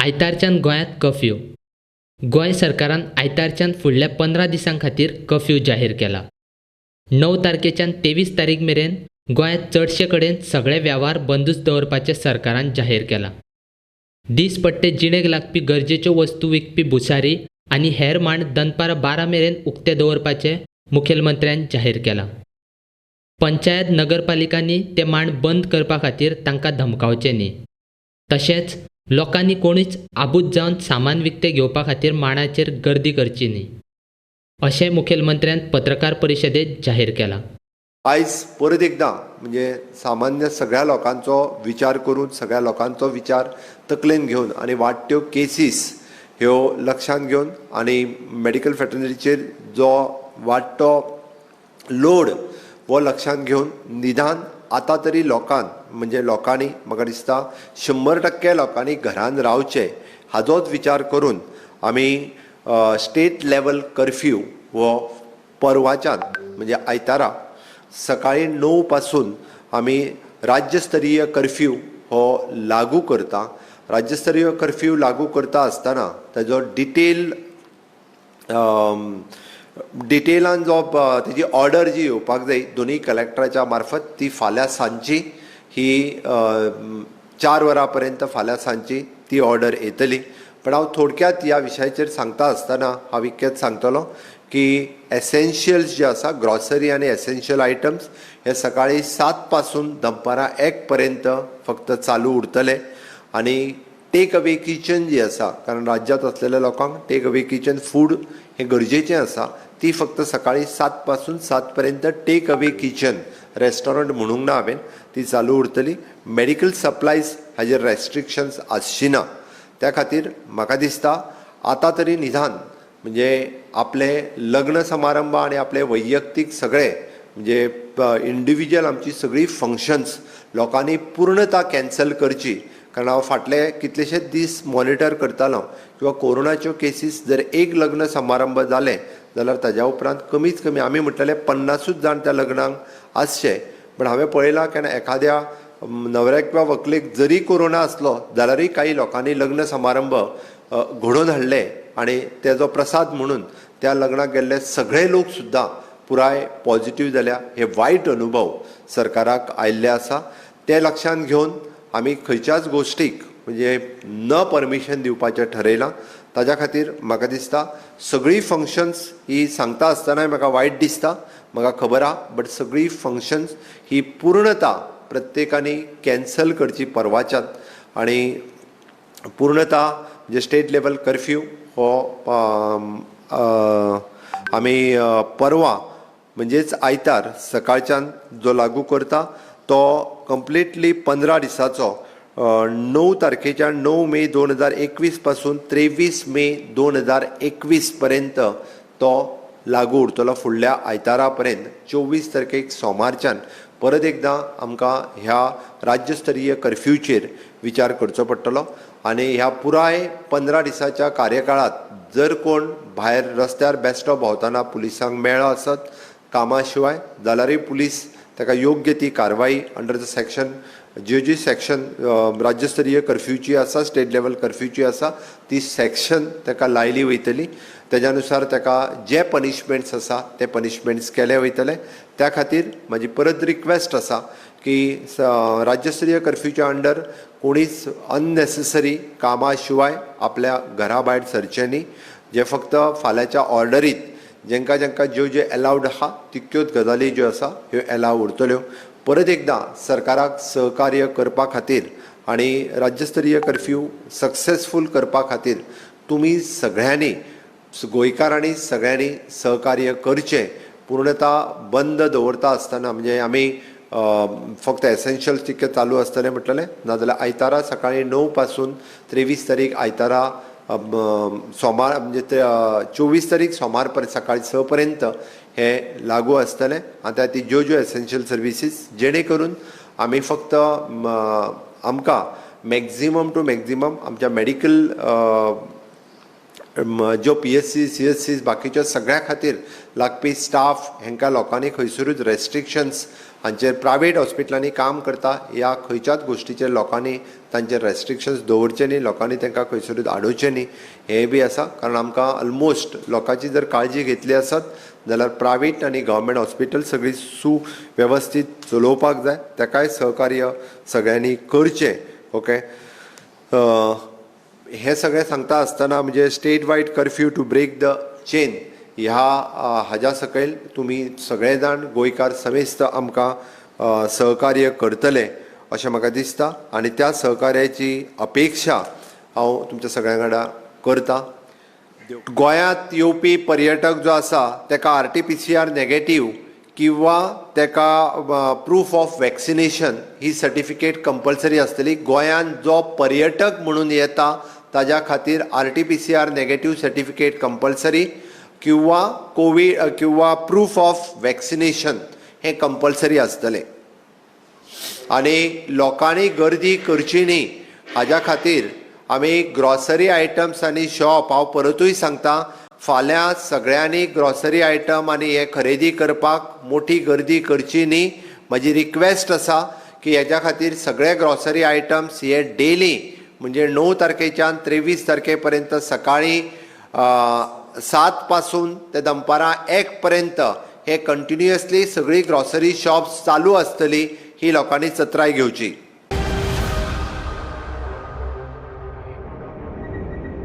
आयतारच्यान गोंयांत कर्फ्यू. गोंय सरकारान आयतारच्यान फुडल्या 15 दिसां खातीर कर्फ्यू जाहीर केला. 9 तारखेच्यान 23 तारीख मेरेन गोंयांत चडशे कडेन सगळे वेव्हार बंदूच दवरपाचें सरकारान जाहीर केलां. दिसपट्टे जिणेक लागपी गरजेच्यो वस्तू विकपी भुसारी आनी हेर मांड दनपारां 12 मेरेन उक्ते दवरपाचें मुखेलमंत्र्यान जाहीर केलां. पंचायत नगरपालिकांनी ते मांड बंद करपा खातीर तांकां धमकावचें न्ही. तशेंच लोकांनी कोणूच आबूज जावन सामान विकतें घेवपा खातीर मांडाचेर गर्दी करची न्ही अशें मुखेलमंत्र्यान पत्रकार परिशदेंत जाहीर केलां. आयज परत एकदां म्हणजे सामान्य सगळ्या लोकांचो विचार करून सगळ्या लोकांचो विचार तकलेन घेवन आनी वाडट्यो केसीस ह्यो लक्षांत घेवन आनी मेडिकल फॅटर्निटीचेर जो वाडटो लोड हो लक्षांत घेवन निदान आतां तरी लोकांनी म्हाका दिसता 100% लोकांनी घरान रावचें हाचोच विचार करून आमी स्टेट लेवल कर्फ्यू हो परवाच्यान म्हणजे आयतारा सकाळी 9 पासून आमी राज्यस्तरीय कर्फ्यू हो लागू करता. राज्यस्तरीय कर्फ्यू लागू करता आसतना ताजो डिटेलान जो तेजी ऑर्डर जी येवपाक जाय दोनूय कलेक्टराच्या मार्फत ती फाल्यां सांजची ही 4 वरां पर्यंत फाल्यां सांजची ती ऑर्डर येतली. पण हांव थोडक्यात ह्या विशयाचेर सांगता आसतना हांव इतकेंच सांगतलो की एसेन्शियल्स जे आसा ग्रॉसरी आनी एसेन्शियल आयटम्स हे सकाळी 7 पासून दनपारां 1 पर्यंत फक्त चालू उरतले आनी टेक अवे किचन जी आसा कारण राज्यांत असलेल्या लोकांक टेक अवे किचन फूड हे गरजेचें आसा ती फक्त सकाळी 7 पासून 7 पर्यंत टेक अवे किचन रेस्टॉरंट म्हणूंक ना हांवें ती चालू उरतली. मेडिकल सप्लायज हाजेर रेस्ट्रिक्शन्स आसची ना. त्या खातीर म्हाका दिसता आतां तरी निदान म्हणजे आपले लग्न समारंभ आनी आपले वैयक्तीक सगळे म्हणजे इंडिविज्युअल आमची सगळी फंक्शन्स लोकांनी पूर्णता कॅन्सल करची. कारण हांव फाटले कितलेशेच दीस मॉनिटर करतालो किंवा कोरोनाच्यो केसीस जर एक लग्न समारंभ जाले जाल्यार ताज्या उपरांत कमीत कमी आमी म्हटलेले 50 जाण त्या लग्नाक आसचे. पण हांवें पळयलां की एखाद्या न्हवऱ्याक किंवा व्हंकलेक जरी कोरोना आसलो जाल्यारूय काही लोकांनी लग्न समारंभ घडोवन हाडले आनी तेजो प्रसाद म्हणून त्या लग्नाक गेल्ले सगळे लोक सुद्दां पुराय पॉझिटीव जाल्या. हे वायट अनुभव सरकाराक आयिल्ले आसा. ते लक्षांत घेवन आमी खंयच्याच गोश्टीक म्हणजे न परमिशन दिवपाचें ठरयलां. ताज्या खातीर म्हाका दिसता सगळीं फंक्शन्स ही सांगता आसतनाय म्हाका वायट दिसता म्हाका खबर आहा बट सगळीं फंक्शन्स ही पूर्णता प्रत्येकानी कॅन्सल करची परवाच्यान आनी पूर्णता म्हणजे स्टेट लेवल कर्फ्यू हो आमी परवा म्हणजेच आयतार सकाळच्यान जो लागू करता तो कंप्लिटली 15 दिसाचो 9 तारखेच्यान 9 मे 2021 पासून 23 मे 2021 पर्यंत तो लागू उरतलो फुडल्या आयतारा पर्यंत. 24 तारखेक सोमारच्यान परत एकदां आमकां ह्या राज्यस्तरीय कर्फ्यूचेर विचार करचो पडटलो आनी ह्या पुराय 15 दिसाच्या कार्यकाळांत जर कोण भायर रस्त्यार बेश्टो भोंवतना पुलिसांक मेळ्ळो आसत कामा शिवाय जाल्यारूय पुलीस ताका योग्य ती कारवाई अंडर द सेक्शन जी सेक्शन राज्यस्तरीय कर्फ्यूची आसा स्टेट लेवल कर्फ्यूची आसा ती सेक्शन ताका लायली वयतली. तेज्या अनुसार ताका जे पनिशमेंट्स आसा ते पनिशमेंट्स केले वयतले. त्या खातीर म्हाजी परत रिक्वेस्ट आसा की राज्यस्तरीय कर्फ्यूच्या अंडर कोणीच अननेसेसरी कामा शिवाय आपल्या घरा भायर सरचें न्ही. जे फक्त फाल्यांच्या ऑर्डरीत जेंका ज्यो एलावड आहा तितक्योच गजाली ज्यो आसा ह्यो एलाव उरतल्यो. परत एकदां सरकाराक सहकार्य करपा खातीर आनी राज्यस्तरीय कर्फ्यू सक्सेसफूल करपा खातीर तुमी सगळ्यांनी गोंयकारांनी सगळ्यांनी सहकार्य करचें. पूर्णता बंद दवरता आसतना म्हणजे आमी फक्त एसेन्शियल्स तितके चालू आसतले म्हटलें नाजाल्यार आयतारा सकाळी 9 पासून 23 तारीख आयतारा सोमार म्हणजे 24 तारीख सोमार पर्यंत सकाळी 6 पर्यंत हे लागू आसतलें. आतां ती ज्यो एसेन्शियल सर्विसीस जेणे करून आमी फक्त आमकां मॅक्झिमम टू मॅक्झिमम आमच्या मेडिकल ज्यो PSC CSC बाकीच्या सगळ्या खातीर लागपी स्टाफ हेंकां लोकांनी खंयसरूच रेस्ट्रिक्शन्स हांचेर प्रायवेट हॉस्पिटलांनी काम करता ह्या खंयच्याच गोश्टीचेर लोकांनी तांचेर रेस्ट्रिक्शन्स दवरचे न्ही, लोकांनी तांकां खंयसरूच आडोवचें न्ही हें बी आसा. कारण आमकां ऑलमोस्ट लोकांची जर काळजी घेतली आसत जाल्यार प्रायवेट आनी गव्हर्मेंट हॉस्पिटल सगळीं सुवेवस्थीत चलोवपाक जाय, ताकाय सहकार्य सगळ्यांनी करचें. ओके, हे सगळें सांगता आसतना म्हणजे state wide curfew to break the chain हाज्या सकयल तुमी सगळे जाण गोंयकार समेस्त आमकां सहकार्य करतले अशें म्हाका दिसता आनी त्या सहकार्याची अपेक्षा हांव तुमच्या सगळ्यां वांगडा करतां. गोंयांत येवपी पर्यटक जो आसा ताका RT-PCR नेगेटीव किंवा ताका proof of vaccination he certificate compulsory आसतली. गोंयांत जो पर्यटक म्हणून येता ताज्या खातीर RT-PCR नेगेटीव सर्टिफिकेट कंपल्सरी किंवा कोविड किंवा प्रूफ ऑफ वॅक्सिनेशन हें कंपल्सरी आसतलें. आनी लोकांनी गर्दी करची न्ही हाज्या खातीर आमी ग्रॉसरी आयटम्स आनी शॉप हांव परतूय सांगता फाल्यां सगळ्यांनी ग्रॉसरी आयटम आनी हे खरेदी करपाक मोठी गर्दी करची न्ही. म्हजी रिक्वेस्ट आसा की हेज्या खातीर सगळे ग्रॉसरी आयटम्स हे डेली म्हणजे 9 तारखेच्यान 23 तारखे पर्यंत सकाळीं 7 पासून ते दनपारां 1 पर्यंत हे कंटिन्युअसली सगळी ग्रॉसरी शॉप्स चालू आसतली ही लोकांनी चत्राय घेवची.